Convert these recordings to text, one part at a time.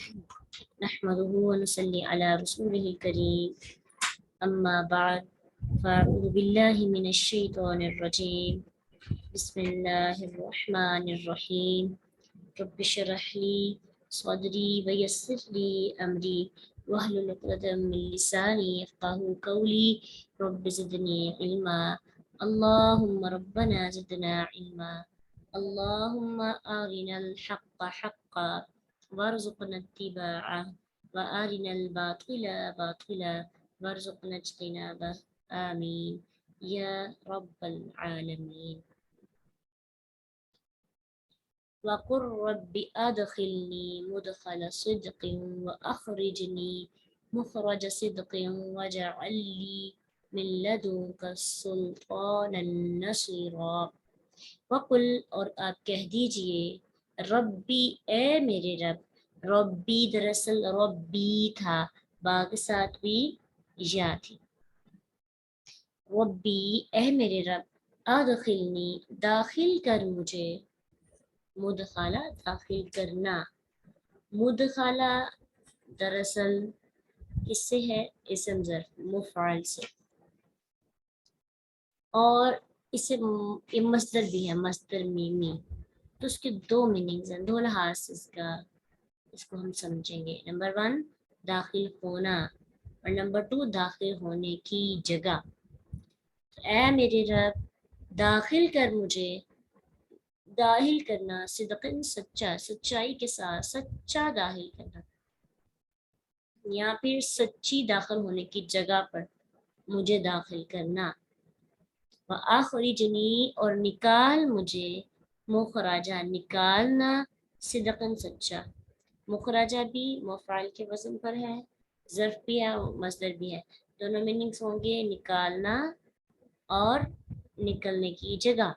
نحمده ونصلي على رسوله الكريم أما بعد فأعوذ بالله من الشيطان الرجيم بسم الله الرحمن الرحيم رب اشرح لي صدري ويسر لي أمري واحلل عقدة من لساني يفقهوا قولي رب زدني علما اللهم ربنا زدنا علما اللهم أرنا الحق حقا وارزقنا اتباعه وأرنا الباطل باطلا وارزقنا اجتنابه آمين يا رب العالمين وقل رب أدخلني مدخل صدق وأخرجني مخرج صدق واجعل لي من لدنك سلطانا نصيرا وقل اور آپ کہہ دیجئے ربی اے میرے رب ربی دراصل ربی تھا با کے ساتھ بھی یا تھی ربی اے میرے رب ادخلنی داخل کر مجھے مدخلہ داخل کرنا مدخلہ دراصل کس سے ہے اسم ظرف مفعول سے اور اسے یہ مصدر بھی ہے مصدر میمی تو اس کے دو میننگز ہیں دو لحاظ سے اس کو ہم سمجھیں گے نمبر 1 داخل ہونا اور نمبر 2 داخل ہونے کی جگہ اے میرے رب داخل کر مجھے داخل کرنا صدقن سچا سچائی کے ساتھ سچا داخل کرنا یا پھر سچی داخل ہونے کی جگہ پر مجھے داخل کرنا وآخرجنی اور نکال مجھے مخرجہ نکالنا صدقن سچا مخرجہ بھی مفعول کے وزن پر ہے ظرف بھی ہے مصدر بھی ہے دونوں میننگز ہوں گے نکالنا اور نکلنے کی جگہ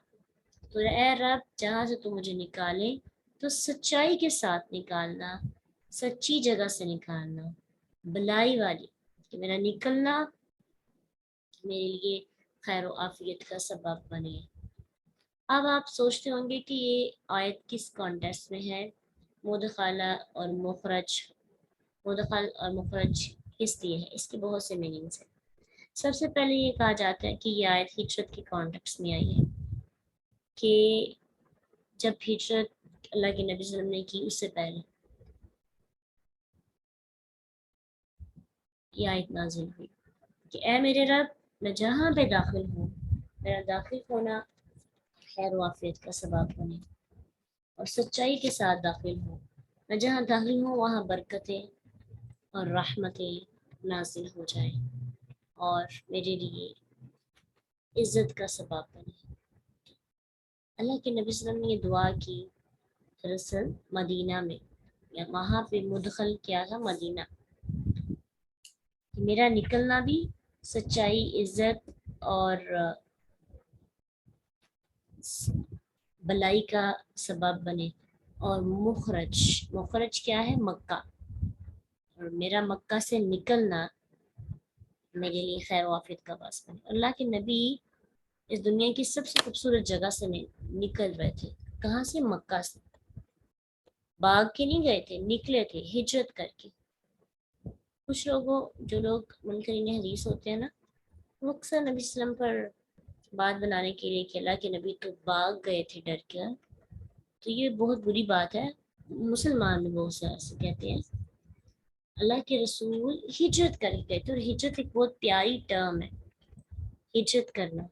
تو اے رب جہاں سے تو مجھے نکالے تو سچائی کے ساتھ نکالنا سچی جگہ سے نکالنا بلائی والی کہ میرا نکلنا میرے لیے خیر و عافیت کا سبب بنے اب آپ سوچتے ہوں گے کہ یہ آیت کس کانٹیکسٹ میں ہے مدخلہ اور مخرج مدخل اور مخرج کس لیے ہے اس کے بہت سے میننگز ہیں سب سے پہلے یہ کہا جاتا ہے کہ یہ آیت ہجرت کے کانٹیکسٹ میں آئی ہے کہ جب ہجرت اللہ کے نبی صلی اللہ علیہ وسلم نے کی اس سے پہلے یہ آیت نازل ہوئی کہ اے میرے رب میں جہاں پہ داخل ہوں میرا داخل ہونا خیر و عافیت کا سبب بنے اور سچائی کے ساتھ داخل ہوں میں جہاں داخل ہوں وہاں برکتیں اور رحمتیں نازل ہو جائیں اور میرے لیے عزت کا سبب بنے اللہ کے نبی صلی اللہ علیہ وسلم نے یہ دعا کی دراصل مدینہ میں یا وہاں پہ مدخل کیا تھا مدینہ میرا نکلنا بھی سچائی عزت اور بلائی کا سبب بنے اور مخرج کیا ہے مکہ اور میرا مکہ سے نکلنا میرے لیے خیر و عافیت کا باعث بنے اللہ کے نبی اس دنیا کی سب سے خوبصورت جگہ سے نکل رہے تھے کہاں سے مکہ سے باغ کے نہیں گئے تھے نکلے تھے ہجرت کر کے کچھ لوگوں جو لوگ منکرین حدیث ہوتے ہیں نا وہ اکثر نبی صلی اللہ علیہ وسلم پر بات بنانے کے لیے کہ اللہ کے نبی تو باغ گئے تھے ڈر کر تو یہ بہت بری بات ہے مسلمان بھی بہت سے ایسے کہتے ہیں اللہ کے رسول ہجرت کر کے گئے تھے اور ہجرت ایک بہت پیاری ٹرم ہے ہجرت کرنا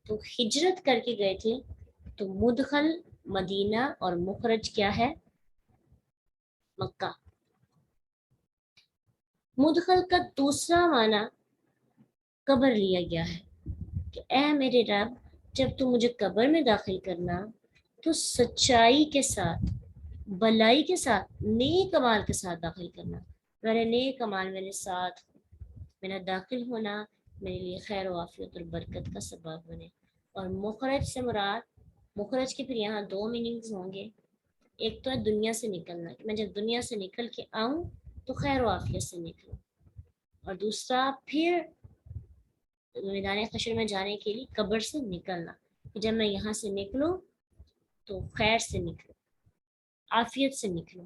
تو ہجرت کر کے گئے تھے تو مدخل مدینہ اور مخرج کیا ہے مکہ مدخل کا دوسرا معنی قبر لیا گیا ہے کہ اے میرے رب جب تو مجھے قبر میں داخل کرنا تو سچائی کے ساتھ بلائی کے ساتھ نیک عمال کے ساتھ داخل کرنا میرے نیک عمال میرے ساتھ میرا داخل ہونا میرے لیے خیر و عافیت اور برکت کا سبب بنے اور مخرج سے مراد مخرج کے پھر یہاں دو میننگز ہوں گے ایک تو ہے دنیا سے نکلنا کہ میں جب دنیا سے نکل کے آؤں تو خیر و عافیت سے نکلوں اور دوسرا پھر میدان حشر میں جانے کے لیے قبر سے نکلنا کہ جب میں یہاں سے نکلوں تو خیر سے نکلوں عافیت سے نکلوں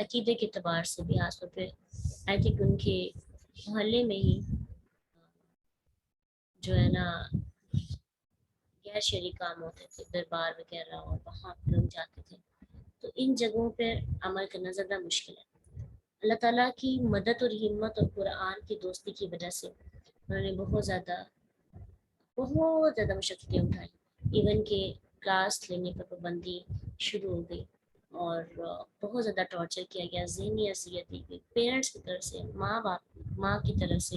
عقیدے کے اعتبار سے بھی خاص طور پہ آئی تھنک ان کے محلے میں ہی جو ہے نا غیر شرعی کام ہوتے تھے، دربار وغیرہ، اور وہاں پہ لوگ جاتے تھے، تو ان جگہوں پہ عمل کرنا زیادہ مشکل ہے۔ اللہ تعالیٰ کی مدد اور ہمت اور قرآن کی دوستی کی وجہ سے انہوں نے بہت زیادہ مشقتیں اٹھائی، ایون کہ کلاس لینے پر پابندی شروع ہو گئی، اور بہت زیادہ ٹارچر کیا گیا، ذہنی اذیت دی گئی پیرنٹس کی طرف سے، ماں کی طرف سے،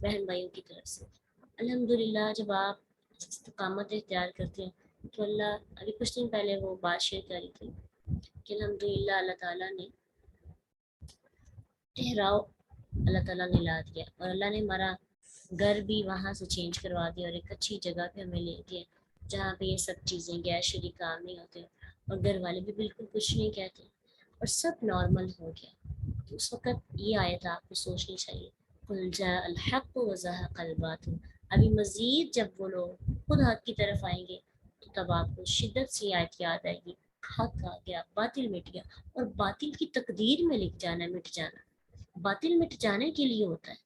بہن بھائیوں کی طرف سے۔ الحمدللہ جب آپ استقامت اختیار کرتے ہیں تو اللہ، ابھی کچھ دن پہلے وہ بات شیئر کری تھی کہ الحمدللہ اللہ تعالیٰ نے ٹھہراؤ، اللہ تعالیٰ نے لا دیا، اور اللہ نے ہمارا گھر بھی وہاں سے چینج کروا دیا، اور ایک اچھی جگہ پہ ہمیں لے گیا جہاں پہ یہ سب چیزیں غیر شرعی کام نہیں ہوتے، اور گھر والے بھی بالکل کچھ نہیں کہتے، اور سب نارمل ہو گیا۔ تو اس وقت یہ آیت آپ کو سوچنی چاہیے، قل جاء الحق وزهق الباطل۔ ابھی مزید جب وہ لوگ خود حق کی طرف آئیں گے تو تب آپ کو شدت سے آیت یاد آئے گی، حق آ گیا، باطل مٹ گیا، اور باطل کی تقدیر میں لکھ جانا، مٹ جانا۔ باطل مٹ جانے کے لیے ہوتا ہے،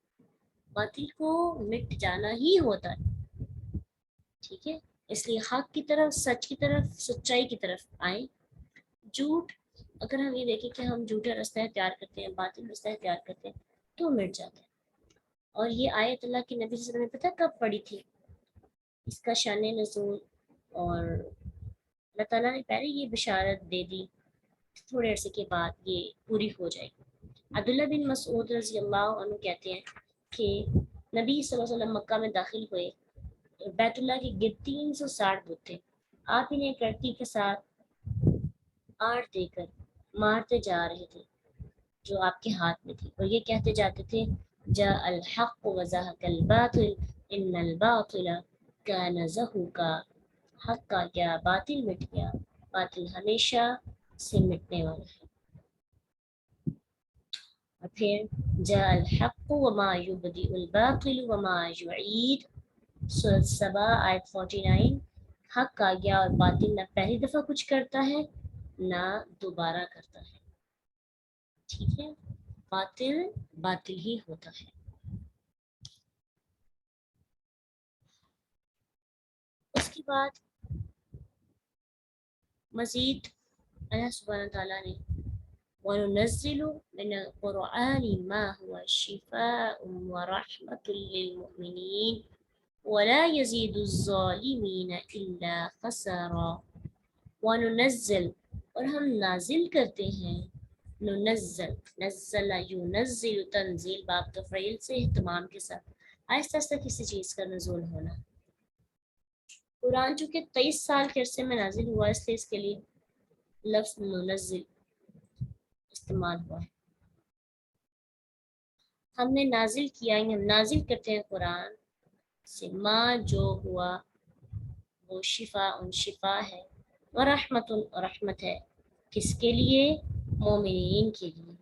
باطل کو مٹ جانا ہی ہوتا ہے، ٹھیک ہے؟ اس لیے حق کی طرف، سچ کی طرف، سچائی کی طرف آئیں۔ جھوٹ، اگر ہم یہ دیکھیں کہ ہم جھوٹا راستہ اختیار کرتے ہیں، باطل راستہ اختیار کرتے ہیں تو مٹ جاتا ہے۔ اور یہ آیت اللہ کے نبی صلی اللہ علیہ وسلم نے پتہ کب پڑھی تھی، اس کا شان نزول، اور اللہ تعالیٰ نے پہلے یہ بشارت دے دی تھوڑے عرصے کے بعد یہ پوری ہو جائے گی۔ عبداللہ بن مسعود رضی اللہ عنہ کہتے ہیں کہ نبی صلی اللہ علیہ وسلم مکہ میں داخل ہوئے، بیت اللہ کے گرد 360 بت تھے، آپ انہیں کرتی کے ساتھ آڑ دے کر مارتے جا رہے تھے جو آپ کے ہاتھ میں تھی، اور یہ کہتے جاتے تھے جاء الحق وزهق الباطل ان الباطل كان زهوقا۔ حق کا کیا، باطل مٹ گیا، باطل ہمیشہ سے مٹنے والا ہے۔ اور پھر جاء الحق وما يبدئ الباطل وما يعيد، سورۃ سبا آیت 49۔ حق آ گیا اور باطل نہ پہلی دفعہ کچھ کرتا ہے نہ دوبارہ کرتا ہے، ٹھیک ہے؟ باطل باطل ہی ہوتا ہے۔ اس کے بعد مزید اللہ سبحانہ تعالیٰ نے وَنُنَزِّلُ مِنَ الْقُرْآنِ مَا هُوَ شِفَاءٌ وَرَحْمَةٌ لِّلْمُؤْمِنِينَ وَلَا يَزِيدُ الظَّالِمِينَ إِلَّا خَسَارًا۔ وَنُنَزِّلُ، اور ہم نازل کرتے ہیں، ننزل، نزل ينزل تنزیل، باب تفعیل سے اہتمام کے ساتھ آہستہ آہستہ کسی چیز کا نزول ہونا۔ قرآن چونکہ 23 سال کے عرصے میں نازل ہوا، اس لیے اس کے لیے لفظ منزل استعمال ہوا ہے۔ ہم نے نازل کیا، یعنی ہم نازل کرتے ہیں قرآن سے ماں جو ہوا وہ شفا، ان شفا ہے، ورحمت، رحمت ہے، کس کے لیے؟ مومنین کے لیے۔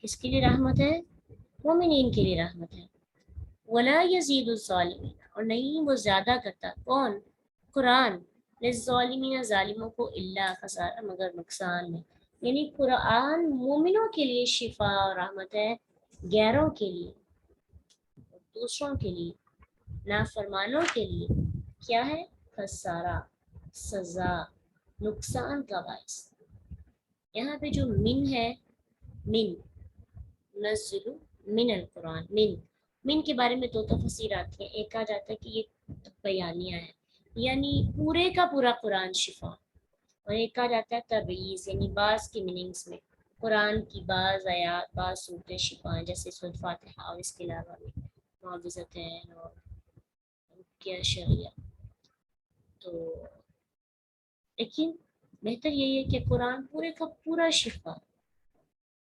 کس کے لیے رحمت ہے؟ مومنین کے لیے رحمت ہے۔ ولا یزید الظالمین، اور نہیں وہ زیادہ کرتا، کون؟ قرآن، للظالمین، ظالموں کو، الا خسارہ، مگر نقصان میں۔ یعنی قرآن مومنوں کے لیے شفا اور رحمت ہے، غیروں کے لیے، دوسروں کے لیے، نافرمانوں کے لیے کیا ہے؟ خسارہ، سزا، نقصان کا باعث۔ یہاں پہ جو من ہے، من، نزل من القرآن، من کے بارے میں دو تفسیر آتی ہیں۔ ایک کہا جاتا ہے کہ یہ بیانیہ ہے، یعنی پورے کا پورا قرآن شفا، اور ایک کہا جاتا ہے تبعیض، یعنی بعض کی میننگز میں قرآن کی بعض آیات، بعض صورتیں شفا ہیں، جیسے سورۃ فاتحہ، اور اس کے علاوہ بھی معوذتین اور کیا شریعہ۔ تو لیکن بہتر یہی ہے کہ قرآن پورے کا پورا شفا۔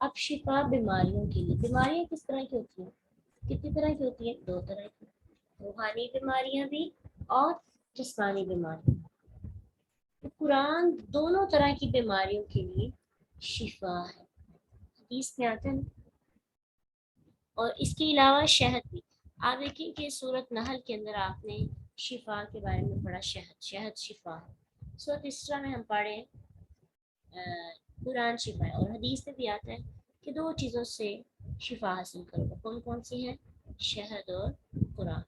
اب شفا بیماریوں کے لیے، بیماریاں کس طرح کی ہوتی ہیں؟ کتنی طرح کی ہوتی ہیں؟ دو طرح کی، روحانی بیماریاں بھی اور جسمانی بیماریاں۔ تو قرآن دونوں طرح کی بیماریوں کے لیے شفا ہے، حدیث میں آتا ہے۔ اور اس کے علاوہ شہد بھی، آپ دیکھیں کہ سورۃ نحل کے اندر آپ نے شفا کے بارے میں پڑھا، شہد شفا ہے۔ سورۃ اسراء میں ہم پڑھے قرآن شفا ہے، اور حدیث میں بھی آتا ہے کہ دو چیزوں سے شفا حاصل کرو گے. کون کون سی ہیں؟ شہد اور قرآن.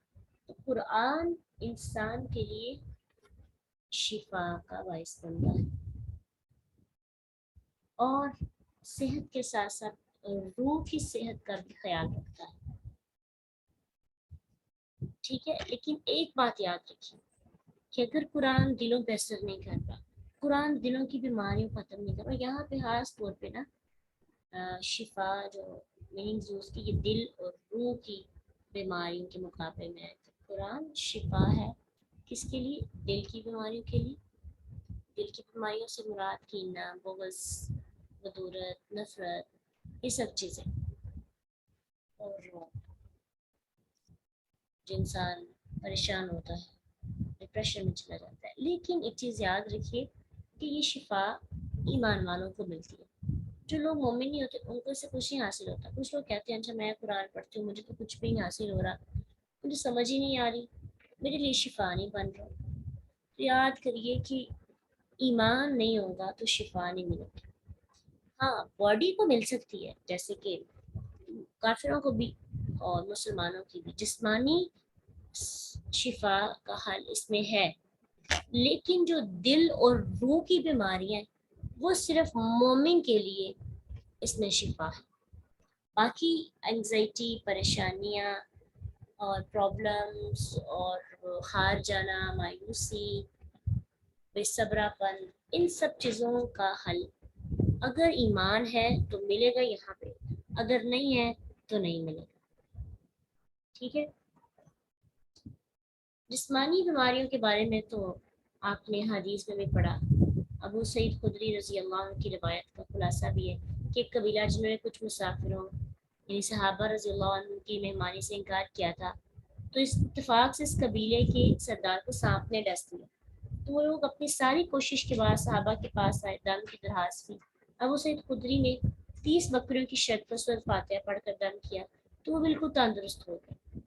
تو قرآن انسان کے لیے شفا کا باعث بنتا ہے اور صحت کے ساتھ ساتھ روح کی صحت کا بھی خیال رکھتا ہے. ٹھیک ہے، لیکن ایک بات یاد رکھیے کہ اگر قرآن دلوں پہ اثر نہیں کر رہا، قرآن دلوں کی بیماریوں کو ختم نہیں کر رہا. یہاں پہ خاص طور پہ نا شفا جو میننگز اس کی یہ دل اور روح کی بیماریوں کے مقابلے میں ہے. قرآن شفا ہے کس کے لیے؟ دل کی بیماریوں کے لیے. دل کی بیماریوں سے مراد کینہ، بغض، بدورت، نفرت، یہ سب چیزیں. اور جو انسان پریشان ہوتا ہے، ڈپریشن میں چلا جاتا ہے. لیکن ایک چیز یاد رکھیے کہ یہ شفا ایمان والوں کو ملتی ہے. جو لوگ مومن نہیں ہوتے ان کو اس سے کچھ نہیں حاصل ہوتا. کچھ لوگ کہتے ہیں اچھا میں قرآن پڑھتی ہوں مجھے تو کچھ بھی نہیں حاصل ہو رہا، مجھے سمجھ ہی نہیں آ رہی، میرے لیے شفا نہیں بن رہا. تو یاد کریے کہ ایمان نہیں ہوگا تو شفا نہیں ملے گی. ہاں باڈی کو مل سکتی ہے، جیسے کہ کافروں کو بھی اور مسلمانوں کی بھی جسمانی شفا کا حل اس میں ہے. لیکن جو دل اور روح کی بیماریاں وہ صرف مومن کے لیے اس میں شفا ہے. باقی انگزائٹی، پریشانیاں اور پرابلمس اور ہار جانا، مایوسی، بے صبرا پن، ان سب چیزوں کا حل اگر ایمان ہے تو ملے گا یہاں پہ، اگر نہیں ہے تو نہیں ملے گا. ٹھیک ہے. جسمانی بیماریوں کے بارے میں تو آپ نے حدیث میں بھی پڑھا. ابو سعید خدری رضی اللہ عنہ کی روایت کا خلاصہ بھی ہے کہ ایک قبیلہ جنہوں نے کچھ مسافروں یعنی صحابہ رضی اللہ عنہ کی مہمانی سے انکار کیا تھا، تو اس اتفاق سے اس قبیلے کے سردار کو سانپ نے ڈس دیا. تو وہ لوگ اپنی ساری کوشش کے بعد صحابہ کے پاس آئے، دم کی درخواست کی. ابو سعید خدری نے 30 بکریوں کی شرط پر سورۃ فاتحہ پڑھ کر دم کیا تو وہ بالکل تندرست ہو گئے.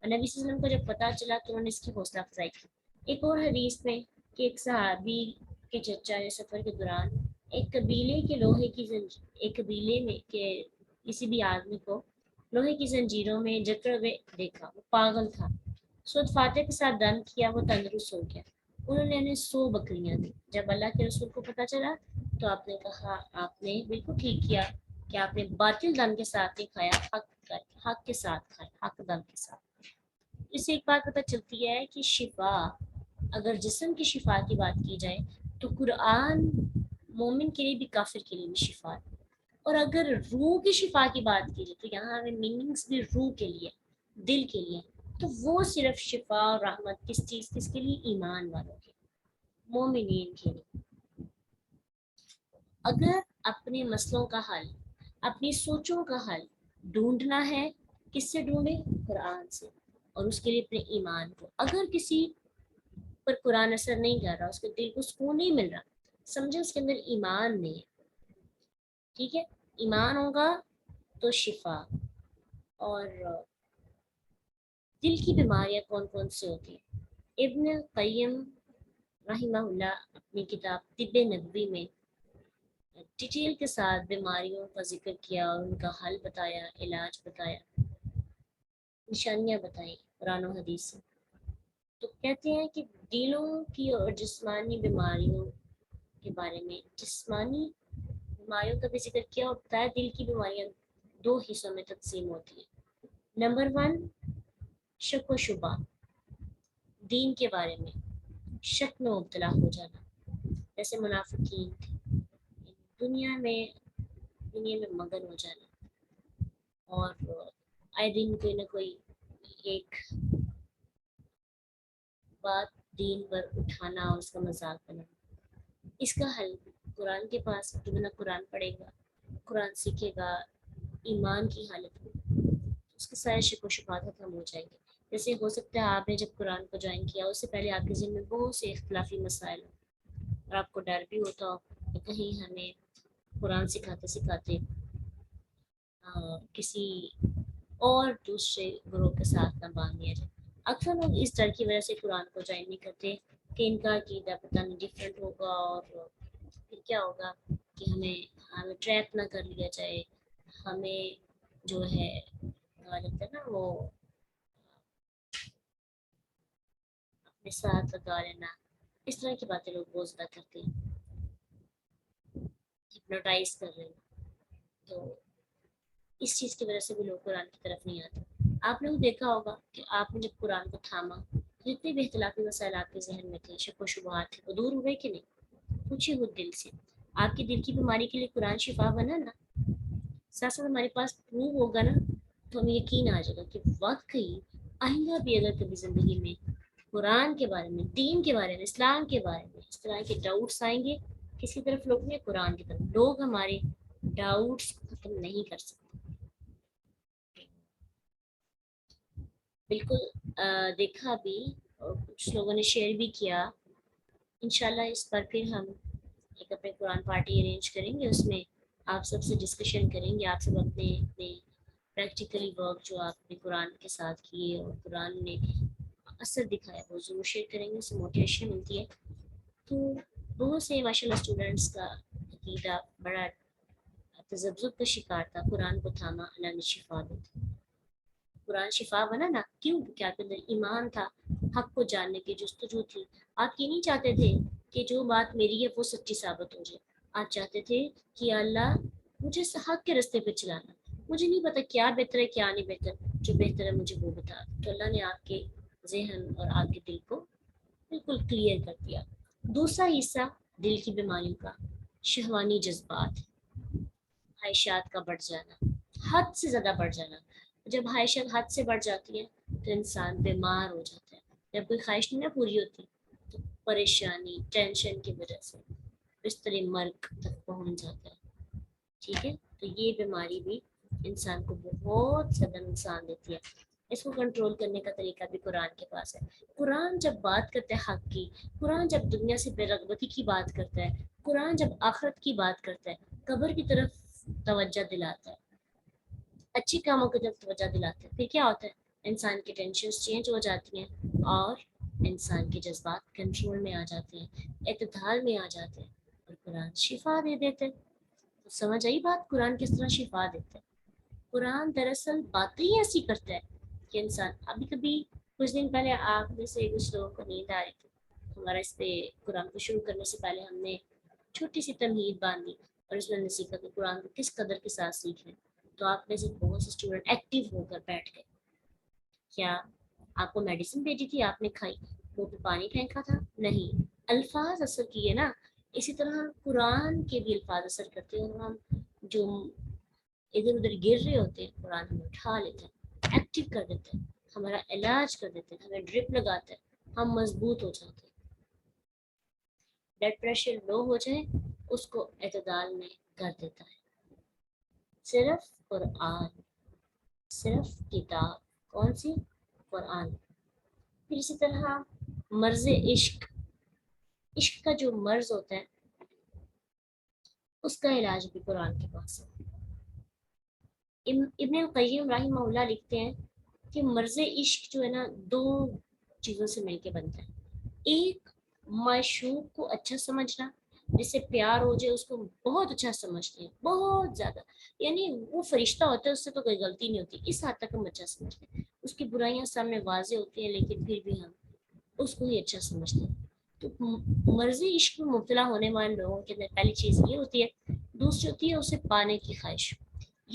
اور نبی صلی اللہ علیہ وسلم کو جب پتہ چلا تو انہوں نے اس کی حوصلہ افزائی کی. ایک اور حدیث میں کہ ایک صحابی کے چچا نے سفر کے دوران ایک قبیلے کے لوہے کی ایک قبیلے میں کے کسی بھی آدمی کو لوہے کی زنجیروں میں جکڑے ہوئے دیکھا. وہ پاگل تھا. سورۃ فاتحہ کے ساتھ دم کیا، وہ تندرست ہو گیا. انہوں نے انہیں 100 بکریاں دی. جب اللہ کے رسول کو پتہ چلا تو آپ نے کہا آپ نے بالکل ٹھیک کیا کہ آپ نے باطل دم کے ساتھ نہیں کھایا، حق کے ساتھ کھایا، حق دم کے ساتھ. اس سے ایک بات پتہ چلتی ہے کہ شفا، اگر جسم کی شفا کی بات کی جائے تو قرآن مومن کے لیے بھی کافر کے لیے بھی شفا ہے. اور اگر روح کی شفا کی بات کی جائے تو یہاں ہمیں میننگس بھی روح کے لیے، دل کے لیے. تو وہ صرف شفا اور رحمت کس کے لیے؟ ایمان والوں کے، مومنین کے لیے. اگر اپنے مسئلوں کا حل، اپنی سوچوں کا حل ڈھونڈنا ہے، کس سے ڈھونڈے؟ قرآن سے. اور اس کے لیے اپنے ایمان کو. اگر کسی پر قرآن اثر نہیں کر رہا، اس کے دل کو سکون نہیں مل رہا، سمجھے اس کے اندر ایمان نہیں ہے. ٹھیک ہے. ایمان ہوگا تو شفا. اور دل کی بیماریاں کون کون سی ہوتی ہیں؟ ابن قیم رحمہ اللہ اپنی کتاب طب نبوی میں ڈیٹیل کے ساتھ بیماریوں کا ذکر کیا اور ان کا حل بتایا، علاج بتایا، نشانیاں بتائیں قرآن و حدیث سے. تو کہتے ہیں کہ دلوں کی اور جسمانی بیماریوں کے بارے میں، جسمانی بیماریوں کا بھی ذکر کیا اور بتایا دل کی بیماریاں 2 حصوں میں تقسیم ہوتی ہیں. نمبر 1 شک و شبہ، دین کے بارے میں شک میں مبتلا ہو جانا، جیسے منافقین دنیا میں مگن ہو جانا اور آئے دن کوئی نہ کوئی ایک بات دین پر اٹھانا اور اس کا مذاق بنانا. اس کا حل قرآن کے پاس، جو بندہ قرآن پڑھے گا، قرآن سیکھے گا، ایمان کی حالت میں اس کے سارے شک و شبہات ختم ہو جائیں گے. جیسے ہو سکتا ہے آپ نے جب قرآن کو جوائن کیا اس سے پہلے آپ کے ذہن میں بہت سے اختلافی مسائل ہوں اور آپ کو ڈر بھی ہوتا ہو کہ کہیں ہمیں قرآن سکھاتے سکھاتے کسی اور دوسرے گروہ کے ساتھ نہ باندھ دیا جائے. اکثر لوگ اس ڈر کی وجہ سے قرآن کو جوائن نہیں کرتے کہ ان کا عقیدہ پتہ نہیں ڈفرینٹ ہوگا اور پھر کیا ہوگا کہ ہمیں ٹریپ نہ کر لیا جائے، ہمیں جو ہے کہا جاتا ہے نا وہ اپنے ساتھ لگا لینا، اس طرح کی باتیں لوگ بہت زیادہ کرتے ہیں، ہپنوٹائز کر رہے ہیں، تو اس چیز کی وجہ سے بھی لوگ قرآن کی طرف نہیں آتے۔ آپ نے وہ دیکھا ہوگا کہ آپ نے جب قرآن کو تھاما، جتنے بھی اختلافی مسائل آپ کے ذہن میں تھے، شک و شبہات تھے، وہ دور ہوئے کہ نہیں؟ پوچھیے خود دل سے، آپ کی دل کی بیماری کے لیے قرآن شفا بنا نا؟ ساتھ ساتھ ہمارے پاس پروف ہوگا نا، تو ہمیں یقین آ جائے گا کہ واقعی آئندہ بھی اگر کبھی زندگی میں قرآن کے بارے میں، دین کے بارے میں، اسلام کے بارے میں اس طرح کے ڈاؤٹس آئیں گے، کس کی طرف لوگ نے؟ قرآن کی طرف۔ لوگ ہمارے ڈاؤٹس ختم نہیں کر سکتے۔ بالکل دیکھا بھی، اور کچھ لوگوں نے شیئر بھی کیا۔ انشاءاللہ اس پر پھر ہم ایک اپنے قرآن پارٹی ارینج کریں گے، اس میں آپ سب سے ڈسکشن کریں گے، آپ سب اپنے اپنے پریکٹیکلی ورک جو آپ نے قرآن کے ساتھ کیے اور قرآن نے اثر دکھایا وہ ضرور شیئر کریں گے، اس سے موٹیویشن ملتی ہے۔ تو بہت سے ماشاء اللہ اسٹوڈنٹس کا عقیدہ بڑا تذبذب کا شکار تھا، قرآن کو تھاما، اللہ نے شفا دی۔ قرآن شفا بنا نا، کیوں؟ کیا آپ کے اندر ایمان تھا، حق کو جاننے کی جستجو تھی۔ آپ یہ نہیں چاہتے تھے کہ جو بات میری ہے وہ سچی ثابت ہو جائے، آپ چاہتے تھے کہ یا اللہ مجھے حق کے راستے پہ چلانا، مجھے نہیں پتا کیا بہتر ہے کیا نہیں بہتر، جو بہتر ہے مجھے وہ بتا۔ تو اللہ نے آپ کے ذہن اور آپ کے دل کو بالکل کلیئر کر دیا۔ دوسرا حصہ دل کی بیماریوں کا، شہوانی جذبات، خواہشات کا بڑھ جانا، حد سے زیادہ بڑھ جانا۔ جب خواہشات حد سے بڑھ جاتی ہیں تو انسان بیمار ہو جاتا ہے۔ جب کوئی خواہش نہیں نہ پوری ہوتی تو پریشانی، ٹینشن کی وجہ سے بستر مرگ تک پہنچ جاتا ہے۔ ٹھیک ہے، تو یہ بیماری بھی انسان کو بہت زیادہ نقصان دیتی ہے۔ اس کو کنٹرول کرنے کا طریقہ بھی قرآن کے پاس ہے۔ قرآن جب بات کرتا ہے حق کی، قرآن جب دنیا سے بے رغبتی کی بات کرتا ہے، قرآن جب آخرت کی بات کرتا ہے، قبر کی طرف توجہ دلاتا ہے، اچھی کاموں کی طرف توجہ دلاتا ہے، پھر کیا ہوتا ہے؟ انسان کی ٹینشنز چینج ہو جاتی ہیں اور انسان کے جذبات کنٹرول میں آ جاتے ہیں، اعتدال میں آ جاتے ہیں، اور قرآن شفا دے دیتے ہیں۔ تو سمجھ آئی بات؟ قرآن کس طرح شفا دیتا ہے؟ قرآن دراصل باتیں ہی ایسی کرتا ہے کہ انسان، ابھی کبھی کچھ دن پہلے آپ میں سے کچھ لوگوں کو نیند آ رہی تھی، ہمارا اس پہ قرآن کو شروع کرنے سے پہلے ہم نے چھوٹی سی تمہید باندھی اور اس میں ہم نے سیکھا کہ قرآن کو کس قدر کے ساتھ سیکھیں۔ تو آپ میں سے بہت سے اسٹوڈنٹ ایکٹیو ہو کر بیٹھ گئے۔ کیا آپ کو میڈیسن بھیجی تھی آپ نے کھائی، منہ پہ پانی پھینکا تھا؟ نہیں، الفاظ اثر کیے نا۔ اسی طرح قرآن کے بھی الفاظ اثر کرتے ہیں، اور ہم جو ادھر ادھر گر رہے ہوتے ہیں قرآن ہمیں اٹھا لیتے ہیں، ایکٹیو کر دیتے ہیں، ہمارا علاج کر دیتے ہیں، ہمیں ڈرپ لگاتے ہیں، ہم مضبوط ہو جاتے ہیں۔ بلڈ پریشر لو ہو جائے اس کو اعتدال میں کر دیتا ہے صرف قرآن، صرف کتاب۔ کون سی؟ قرآن۔ پھر اسی طرح مرض عشق، عشق کا جو مرض ہوتا ہے اس کا علاج بھی قرآن کے پاس ہے۔ ابن القیم رحمہ اللہ لکھتے ہیں کہ مرض عشق جو ہے نا، دو چیزوں سے مل کے بنتا ہے۔ ایک، معشوق کو اچھا سمجھنا، جس سے پیار ہو جائے اس کو بہت اچھا سمجھتے ہیں، بہت زیادہ، یعنی وہ فرشتہ ہوتا ہے، اس سے تو کوئی غلطی نہیں ہوتی، اس حد تک ہم اچھا سمجھتے ہیں، اس کی برائیاں سامنے واضح ہوتی ہیں لیکن پھر بھی ہم اس کو ہی اچھا سمجھتے ہیں۔ تو مرض عشق میں مبتلا ہونے والے لوگوں کے اندر پہلی چیز یہ ہوتی ہے، دوسری ہوتی ہے اسے پانے کی خواہش۔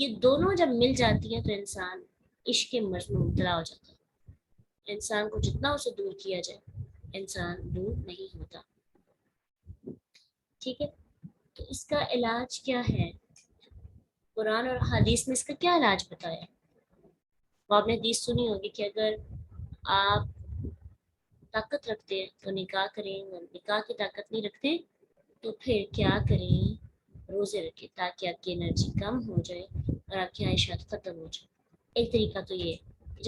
یہ دونوں جب مل جاتی ہیں تو انسان عشق کے مرض میں مبتلا ہو جاتا ہے۔ انسان کو جتنا اسے دور کیا جائے انسان دور نہیں ہوتا۔ ٹھیک ہے، تو اس کا علاج کیا ہے؟ قرآن اور حدیث میں اس کا کیا علاج بتایا؟ وہ آپ نے حدیث سنی ہوگی کہ اگر آپ طاقت رکھتے ہیں تو نکاح کریں، اگر نکاح کی طاقت نہیں رکھتے تو پھر کیا کریں؟ روزے رکھیں تاکہ آپ کی انرجی کم ہو جائے اور آپ کی خواہشات ختم ہو جائے۔ ایک طریقہ تو یہ ہے،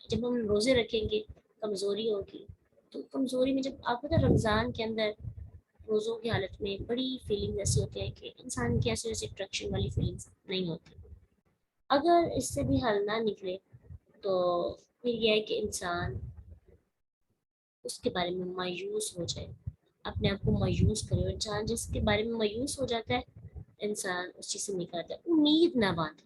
جب ہم روزے رکھیں گے کمزوری ہوگی، تو کمزوری میں جب آپ پتہ رمضان کے اندر روزوں کی حالت میں بڑی فیلنگ ایسی ہوتی ہے کہ انسان کی ایسے ایسے اٹریکشن والی فیلنگس نہیں ہوتی۔ اگر اس سے بھی حل نہ نکلے تو پھر یہ ہے کہ انسان اس کے بارے میں مایوس ہو جائے، اپنے آپ کو مایوس کرے، اور انسان جس کے بارے میں مایوس ہو جاتا ہے انسان اس چیز سے نکالتا ہے، امید نہ باندھے۔